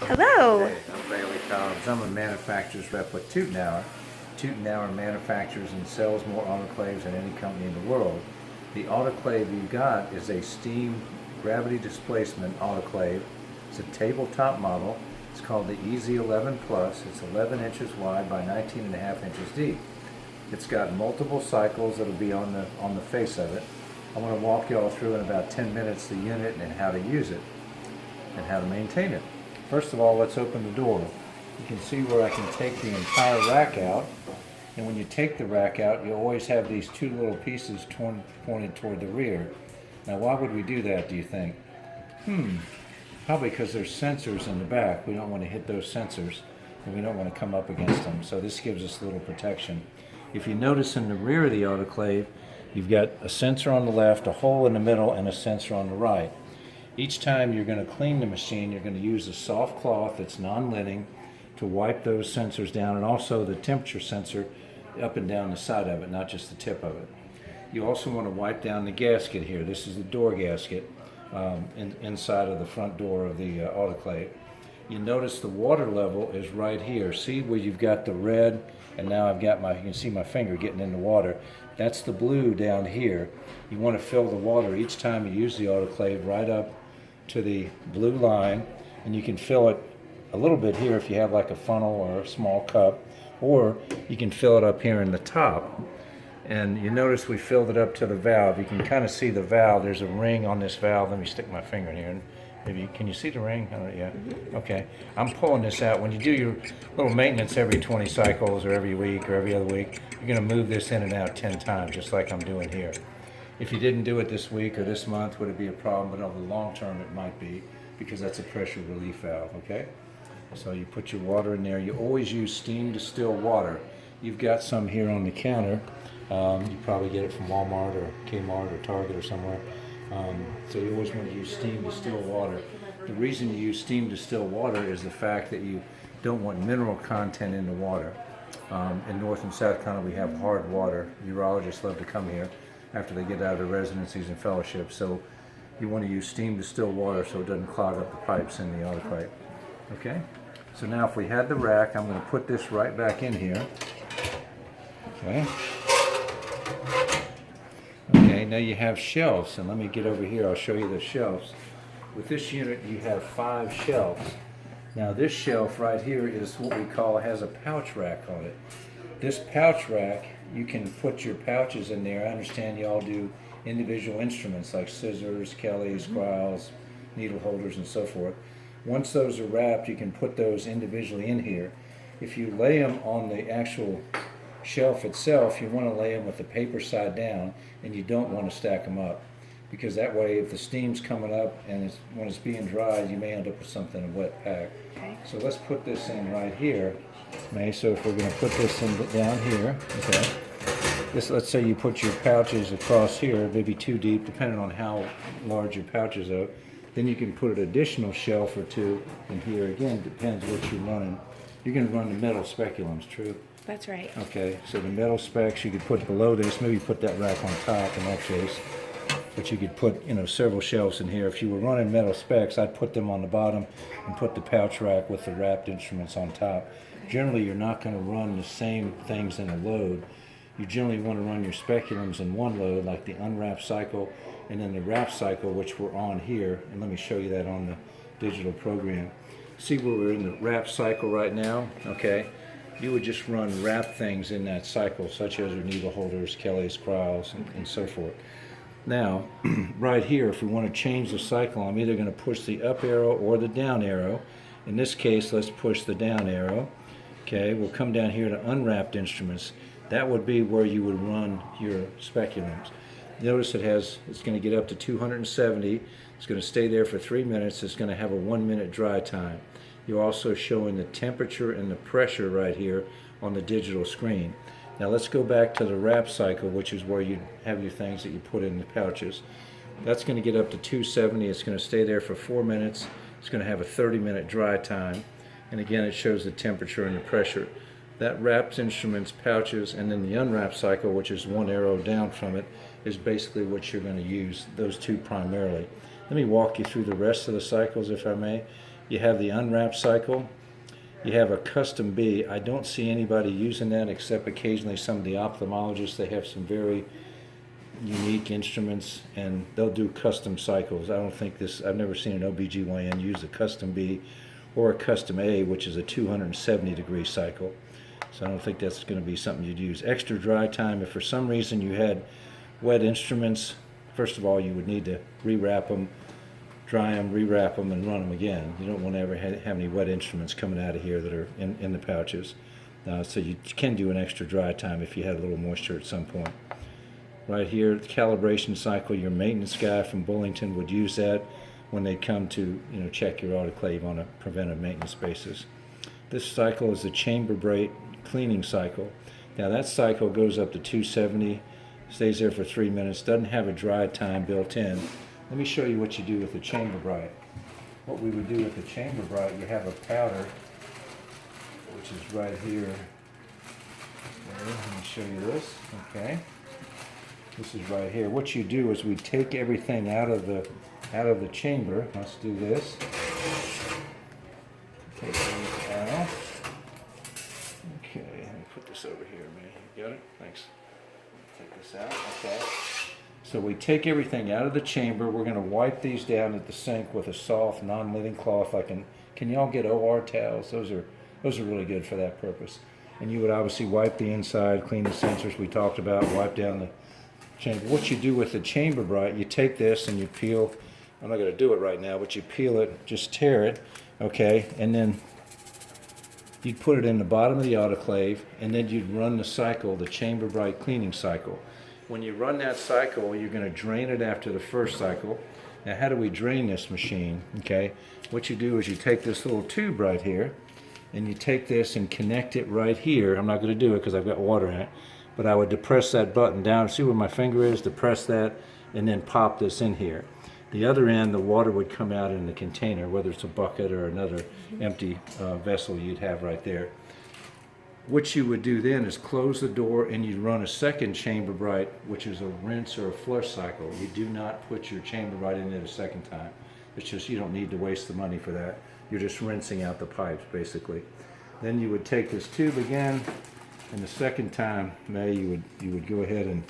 Hello. Hey, I'm Bailey Cobbs. I'm a manufacturer's rep with Tutenauer. Tutenauer manufactures and sells more autoclaves than any company in the world. The autoclave you got is a steam gravity displacement autoclave. It's a tabletop model. It's called the EZ11 Plus. It's 11 inches wide by 19.5 inches deep. It's got multiple cycles that'll be on the face of it. I want to walk you all through in about 10 minutes the unit and how to use it and how to maintain it. First of all, let's open the door. You can see where I can take the entire rack out. And when you take the rack out, you always have these two little pieces pointed toward the rear. Now, why would we do that, do you think? Probably because there's sensors in the back. We don't want to hit those sensors, and we don't want to come up against them. So this gives us a little protection. If you notice in the rear of the autoclave, you've got a sensor on the left, a hole in the middle, and a sensor on the right. Each time you're going to clean the machine, you're going to use a soft cloth that's non-linning to wipe those sensors down, and also the temperature sensor up and down the side of it, not just the tip of it. You also want to wipe down the gasket here. This is the door gasket inside of the front door of the autoclave. You notice the water level is right here. See where you've got the red, and now I've got you can see my finger getting in the water. That's the blue down here. You want to fill the water each time you use the autoclave right up to the blue line, and you can fill it a little bit here if you have like a funnel or a small cup, or you can fill it up here in the top. And you notice we filled it up to the valve. You can kind of see the valve. There's a ring on this valve. Let me stick my finger in here. And maybe, can you see the ring? Yeah. Okay. I'm pulling this out. When you do your little maintenance every 20 cycles or every week or every other week, you're going to move this in and out 10 times, just like I'm doing here. If you didn't do it this week or this month, would it be a problem? But over the long term, it might be, because that's a pressure relief valve, okay? So you put your water in there. You always use steam distilled water. You've got some here on the counter. You probably get it from Walmart or Kmart or Target or somewhere. So you always want to use steam distilled water. The reason you use steam distilled water is the fact that you don't want mineral content in the water. In North and South Carolina, we have hard water. Urologists love to come here after they get out of their residencies and fellowships. So you want to use steam distilled water so it doesn't clog up the pipes in the autoclave. Okay? So now if we had the rack, I'm going to put this right back in here. Okay? Okay, now you have shelves, and let me get over here, I'll show you the shelves. With this unit, you have 5 shelves. Now this shelf right here is what we call, has a pouch rack on it. This pouch rack, you can put your pouches in there. I understand you all do individual instruments like scissors, Kellys, Griles, needle holders, and so forth. Once those are wrapped, you can put those individually in here. If you lay them on the actual shelf itself, you want to lay them with the paper side down, and you don't want to stack them up, because that way if the steam's coming up and when it's being dried, you may end up with something, a wet pack. Okay. So let's put this in right here. Okay, so if we're going to put this in down here, okay, let's say you put your pouches across here, maybe 2 deep, depending on how large your pouches are. Then you can put an additional shelf or 2 in here. Again, depends what you're running. You're going to run the metal speculums, true? That's right. Okay, so the metal specs you could put below this, maybe put that rack on top in that case. But you could put, several shelves in here. If you were running metal specs, I'd put them on the bottom and put the pouch rack with the wrapped instruments on top. Generally, you're not going to run the same things in a load. You generally want to run your speculums in one load, like the unwrapped cycle, and then the wrap cycle, which we're on here. And let me show you that on the digital program. See where we're in the wrap cycle right now? Okay. You would just run wrap things in that cycle, such as your needle holders, Kellys, Griles, and so forth. Now, right here, if we want to change the cycle, I'm either going to push the up arrow or the down arrow. In this case, let's push the down arrow. Okay, we'll come down here to unwrapped instruments. That would be where you would run your speculums. Notice it's going to get up to 270. It's going to stay there for 3 minutes. It's going to have a 1-minute dry time. You're also showing the temperature and the pressure right here on the digital screen. Now let's go back to the wrap cycle, which is where you have your things that you put in the pouches. That's going to get up to 270. It's going to stay there for 4 minutes. It's going to have a 30-minute dry time. And again, it shows the temperature and the pressure. That wrapped instruments, pouches, and then the unwrapped cycle, which is 1 arrow down from it, is basically what you're going to use, those 2 primarily. Let me walk you through the rest of the cycles, if I may. You have the unwrap cycle. You have a custom B. I don't see anybody using that except occasionally some of the ophthalmologists. They have some very unique instruments and they'll do custom cycles. I don't think this, I've never seen an OBGYN use a custom B or a custom A, which is a 270-degree cycle. So I don't think that's going to be something you'd use. Extra dry time, if for some reason you had wet instruments, first of all, you would need to rewrap them, dry them, rewrap them, and run them again. You don't want to ever have any wet instruments coming out of here that are in the pouches. So you can do an extra dry time if you had a little moisture at some point. Right here, the calibration cycle, your maintenance guy from Bullington would use that when they come to check your autoclave on a preventive maintenance basis. This cycle is the chamber bright cleaning cycle. Now that cycle goes up to 270, stays there for 3 minutes, doesn't have a dry time built in. Let me show you what you do with the chamber bright. What we would do with the chamber bright, you have a powder, which is right here. Okay, let me show you this. Okay, this is right here. What you do is we take everything out of the chamber. Let's do this. Take these out. Okay, let me put this over here, man. You got it? Thanks. Take this out. Okay. So we take everything out of the chamber. We're going to wipe these down at the sink with a soft, non-living cloth. Can y'all get OR towels? Those are really good for that purpose. And you would obviously wipe the inside, clean the sensors we talked about, wipe down the chamber. What you do with the chamber bright, you take this and you peel. I'm not going to do it right now, but you peel it, just tear it, okay, and then you'd put it in the bottom of the autoclave, and then you'd run the cycle, the chamber bright cleaning cycle. When you run that cycle, you're going to drain it after the first cycle. Now, how do we drain this machine? Okay, what you do is you take this little tube right here, and you take this and connect it right here. I'm not going to do it because I've got water in it, but I would depress that button down. See where my finger is? Depress that, and then pop this in here. The other end, the water would come out in the container, whether it's a bucket or another empty vessel you'd have right there. What you would do then is close the door and you'd run a second chamber bright, which is a rinse or a flush cycle. You do not put your chamber bright in it a second time. It's just, you don't need to waste the money for that. You're just rinsing out the pipes, basically. Then you would take this tube again, and the second time, you would go ahead and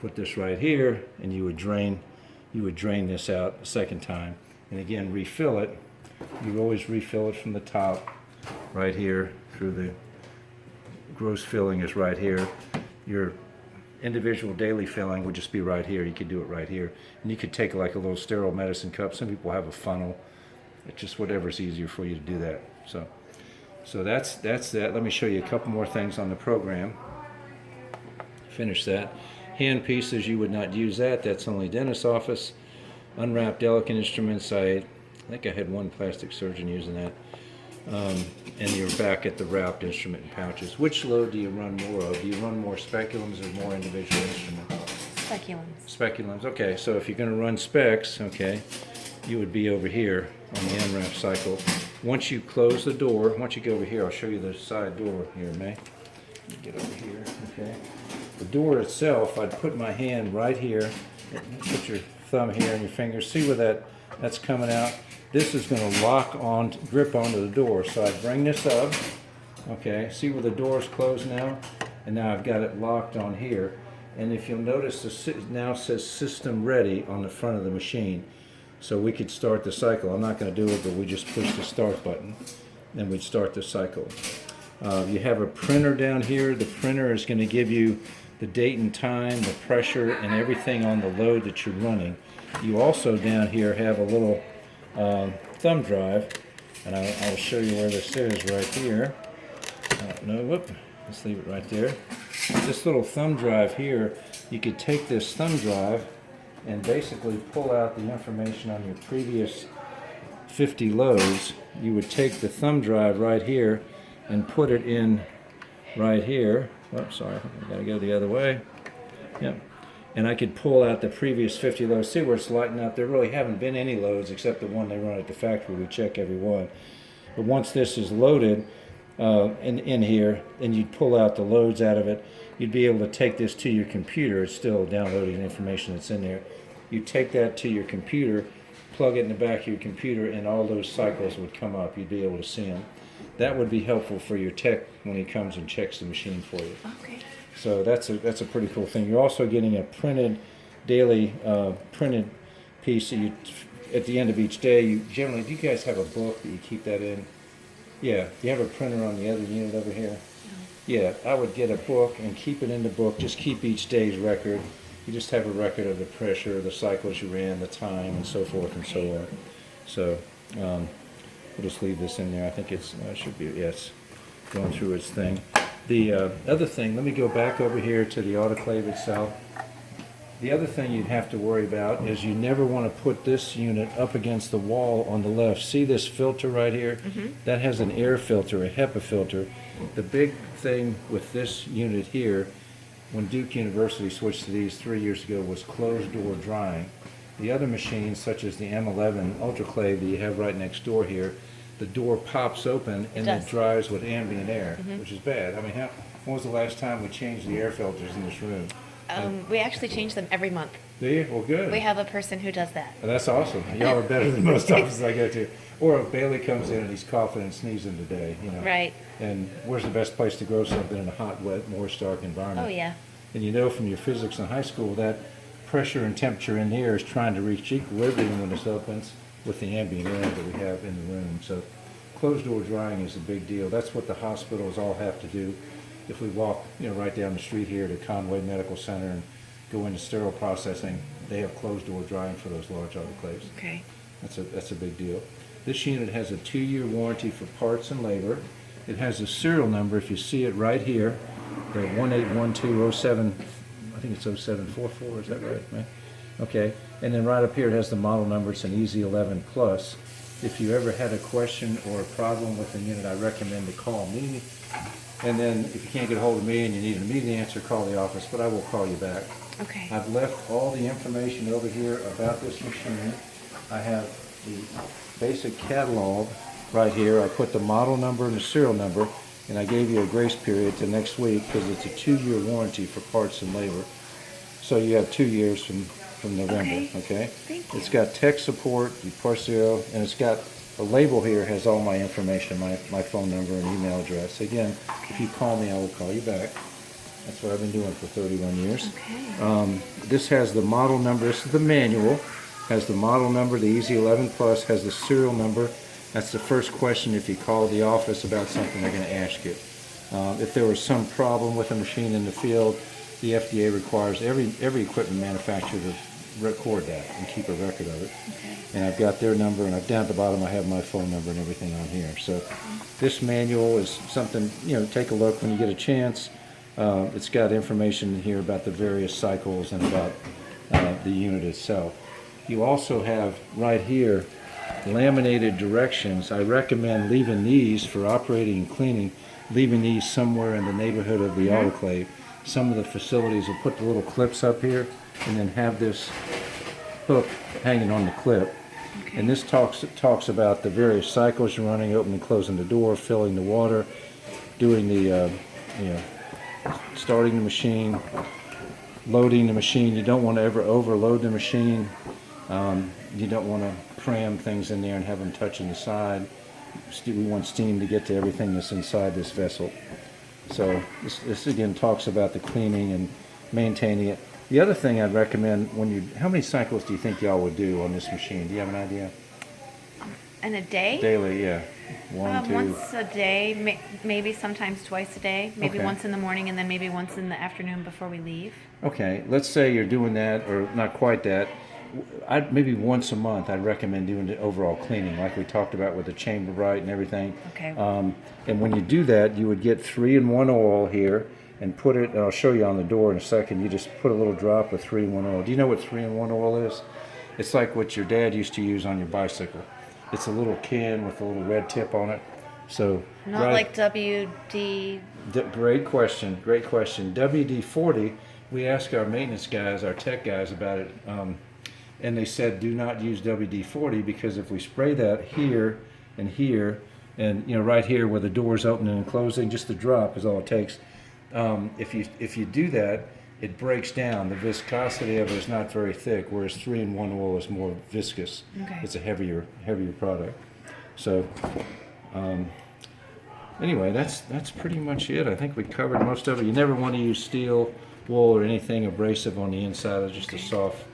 put this right here, and you would drain this out a second time. And again, refill it. You always refill it from the top, right here, through the gross filling is right here. Your individual daily filling would just be right here. You could do it right here. And you could take like a little sterile medicine cup. Some people have a funnel. It's just whatever's easier for you to do that. So that's that. Let me show you a couple more things on the program. Finish that. Hand pieces, you would not use that. That's only dentist's office. Unwrapped delicate instruments, I think I had one plastic surgeon using that. And you're back at the wrapped instrument and pouches. Which load do you run more of? Do you run more speculums or more individual instruments? Speculums. Speculums, okay. So if you're going to run specs, okay, you would be over here on the unwrap cycle. Once you close the door, once you go over here, I'll show you the side door here, May. Get over here, okay. The door itself, I'd put my hand right here, put your thumb here and your finger, see where that's coming out. This is going to grip onto the door. So I bring this up, okay, see where the door is closed now? And now I've got it locked on here. And if you'll notice, it now says system ready on the front of the machine. So we could start the cycle. I'm not going to do it, but we just push the start button, and we'd start the cycle. You have a printer down here. The printer is going to give you the date and time, the pressure, and everything on the load that you're running. You also down here have a little thumb drive, and I'll show you where this is right here. Let's leave it right there. This little thumb drive here, you could take this thumb drive and basically pull out the information on your previous 50 loads. You would take the thumb drive right here and put it in right here. Oops, sorry, I gotta go the other way. Yep. And I could pull out the previous 50 loads. See where it's lighting up? There really haven't been any loads except the one they run at the factory. We check every one. But once this is loaded in here, and you'd pull out the loads out of it, you'd be able to take this to your computer. It's still downloading information that's in there. You take that to your computer, plug it in the back of your computer, and all those cycles would come up. You'd be able to see them. That would be helpful for your tech when he comes and checks the machine for you. Okay. So that's a pretty cool thing. You're also getting a printed daily printed piece that you at the end of each day. You generally, do you guys have a book that you keep that in? Yeah. Do you have a printer on the other unit over here? No. Yeah. I would get a book and keep it in the book. Just keep each day's record. You just have a record of the pressure, the cycles you ran, the time, and so forth and so on. So we'll just leave this in there. I think it's should be, yes, going through its thing. The other thing, let me go back over here to the autoclave itself. The other thing you'd have to worry about is you never want to put this unit up against the wall on the left. See this filter right here? Mm-hmm. That has an air filter, a HEPA filter. The big thing with this unit here, when Duke University switched to these 3 years ago, was closed door drying. The other machines, such as the M11 Autoclave that you have right next door here, the door pops open and it dries with ambient air, which is bad. I mean, when was the last time we changed the air filters in this room? We actually change them every month. Do you? Well, good. We have a person who does that. Well, that's awesome. Y'all are better than most offices I go to. Or if Bailey comes in and he's coughing and sneezing today, you know. Right. And where's the best place to grow something in a hot, wet, moist, dark environment? Oh, yeah. And you know from your physics in high school that pressure and temperature in here is trying to reach equilibrium when this opens with the ambient air that we have in the room. So closed door drying is a big deal. That's what the hospitals all have to do. If we walk, you know, right down the street here to Conway Medical Center and go into sterile processing, they have closed door drying for those large autoclaves. Okay. That's a big deal. This unit has a 2-year warranty for parts and labor. It has a serial number, if you see it right here, the 181207, I think it's 0744, is that right? Okay, and then right up here it has the model number. It's an Easy 11 Plus. If you ever had a question or a problem with the unit, I recommend to call me. And then if you can't get a hold of me and you need an immediate answer, call the office, but I will call you back. Okay. I've left all the information over here about this machine. I have the basic catalog right here. I put the model number and the serial number, and I gave you a grace period to next week because it's a 2-year warranty for parts and labor. So you have 2 years from November, okay? Thank you. It's got tech support, the Parceo, and it's got a label here has all my information, my phone number and email address. Again, if you call me, I will call you back. That's what I've been doing for 31 years. Okay. This has the model number. This is the manual. Has the model number. The Easy 11 Plus has the serial number. That's the first question. If you call the office about something, they're going to ask you. If there was some problem with a machine in the field, the FDA requires every equipment manufacturer to record that and keep a record of it. Okay. And I've got their number, and down at the bottom I have my phone number and everything on here. So this manual is something, you know, take a look when you get a chance. It's got information in here about the various cycles and about the unit itself. You also have right here laminated directions. I recommend leaving these for operating and cleaning, leaving these somewhere in the neighborhood of the autoclave. Some of the facilities will put the little clips up here and then have this hook hanging on the clip. Okay. And this talks about the various cycles you're running, opening and closing the door, filling the water, doing the, starting the machine, loading the machine. You don't want to ever overload the machine. You don't want to cram things in there and have them touching the side. We want steam to get to everything that's inside this vessel. So this again talks about the cleaning and maintaining it. The other thing I'd recommend how many cycles do you think y'all would do on this machine? Do you have an idea? In a day? Daily, yeah. One, two. Once a day, maybe sometimes twice a day. Maybe Okay. once in the morning and then maybe once in the afternoon before we leave. Okay, let's say you're doing that, or not quite that. Maybe once a month I'd recommend doing the overall cleaning like we talked about with the chamber bright and everything. Okay. And when you do that, you would get 3-in-1 oil here and put it, and I'll show you on the door in a second, you just put a little drop of 3-in-1 oil. Do you know what 3-in-1 oil is? It's like what your dad used to use on your bicycle. It's a little can with a little red tip on it. So Not like WD. Great question. WD-40, we asked our maintenance guys, our tech guys about it, and they said do not use WD-40 because if we spray that here and here, and right here where the door's opening and closing, just a drop is all it takes. If you do that, it breaks down. The viscosity of it is not very thick, whereas 3-in-1 oil is more viscous. Okay. It's a heavier product. So, anyway, that's pretty much it. I think we covered most of it. You never want to use steel wool or anything abrasive on the inside. It's just a soft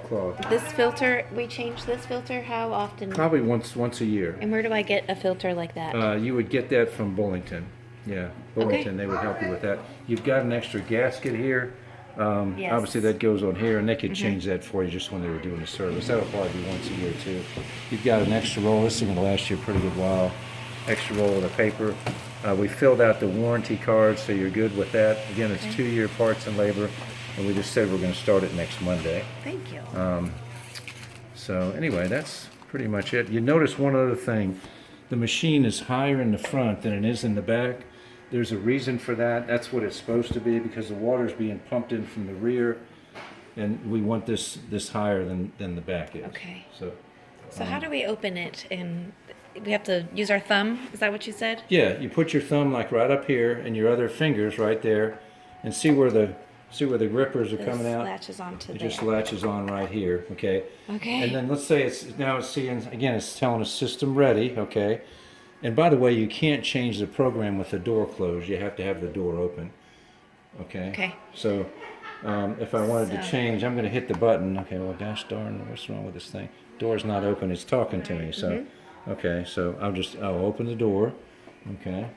cloth. This filter, we change this filter how often? Probably once a year. And where do I get a filter like that? You would get that from Bullington. Yeah, Bullington. Okay. They would help you with that. You've got an extra gasket here. Yes. Obviously, that goes on here, and they could change that for you just when they were doing the service. That'll probably be once a year too. You've got an extra roll. This is going to last you a pretty good while. Extra roll of the paper. We filled out the warranty card, so you're good with that. Again, it's 2-year parts and labor, and we just said we're going to start it next Monday. Thank you. So anyway, that's pretty much it. You notice one other thing. The machine is higher in the front than it is in the back. There's a reason for that. That's what it's supposed to be because the water's being pumped in from the rear, and we want this higher than the back is. Okay. So How do we open it? And we have to use our thumb? Is that what you said? yeah, you put your thumb like right up here and your other fingers right there, and see where the grippers are coming out. Latches onto It there. just latches on right here, okay? Okay. And then let's say it's seeing, again, it's telling us system ready, okay? And by the way, you can't change the program with the door closed. You have to have the door open, okay? Okay. So if I wanted to change, I'm going to hit the button. Okay, well, gosh darn, what's wrong with this thing? Door's not open. It's talking to me. So, okay, so I'll open the door, okay?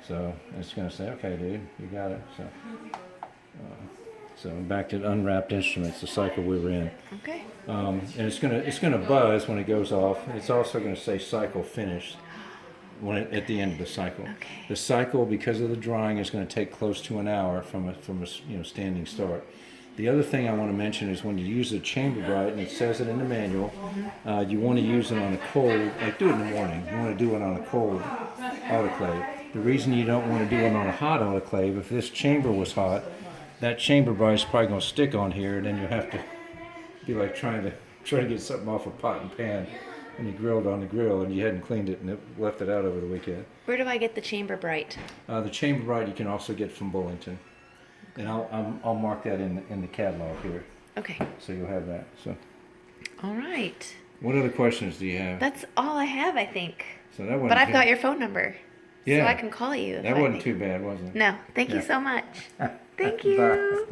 So it's going to say, okay, dude, you got it. So back to the unwrapped instruments, the cycle we were in. Okay. And it's gonna buzz when it goes off. It's also gonna say cycle finished at the end of the cycle. Okay. The cycle, because of the drying, is gonna take close to an hour from a standing start. The other thing I want to mention is when you use a chamber bright, and it says it in the manual, you want to use it on a cold, like do it in the morning. You want to do it on a cold autoclave. The reason you don't want to do it on a hot autoclave, if this chamber was hot, that chamber bright is probably going to stick on here, and then you have to be like trying to get something off a pot and pan, and you grilled on the grill, and you hadn't cleaned it, and it left it out over the weekend. Where do I get the chamber bright? The chamber bright you can also get from Bullington, and I'll mark that in the catalog here, Okay. so you'll have that. So, All right. what other questions do you have? That's all I have, I think. So that wasn't But I've too- got your phone number. Yeah. So I can call you. That wasn't too bad, was it? No. Thank you Yeah. so much. Thank Bye. you.